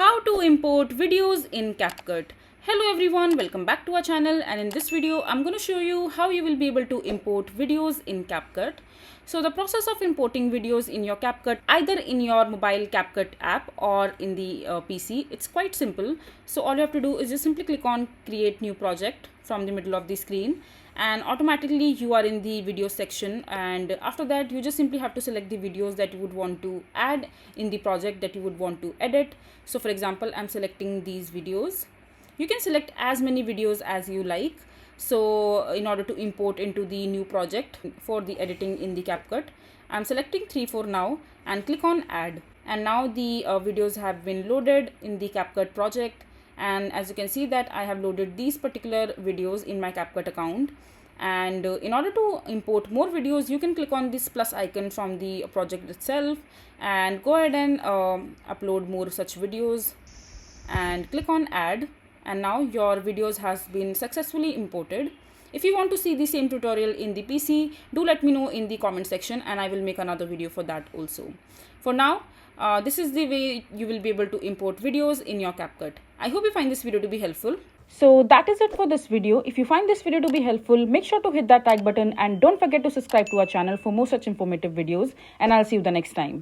How to import videos in Capcut. Hello everyone, welcome back to our channel, and in this video I'm going to show you how you will be able to import videos in Capcut. So the process of importing videos in your Capcut, either in your mobile Capcut app or in the PC, it's quite simple. So all you have to do is just simply click on create new project from the middle of the screen, and automatically you are in the video section, and after that you just simply have to select the videos that you would want to add in the project that you would want to edit. So for example, I'm selecting these videos. You can select as many videos as you like. So in order to import into the new project for the editing in the Capcut, I'm selecting 3 for now and click on add, and now the videos have been loaded in the Capcut project. And as you can see that I have loaded these particular videos in my Capcut account. And in order to import more videos, you can click on this plus icon from the project itself and go ahead and upload more such videos and click on add, and now your videos has been successfully imported. If you want to see the same tutorial in the PC, do let me know in the comment section and I will make another video for that also. For now, this is the way you will be able to import videos in your Capcut. I hope you find this video to be helpful. So that is it for this video. If you find this video to be helpful, make sure to hit that like button and don't forget to subscribe to our channel for more such informative videos, and I'll see you the next time.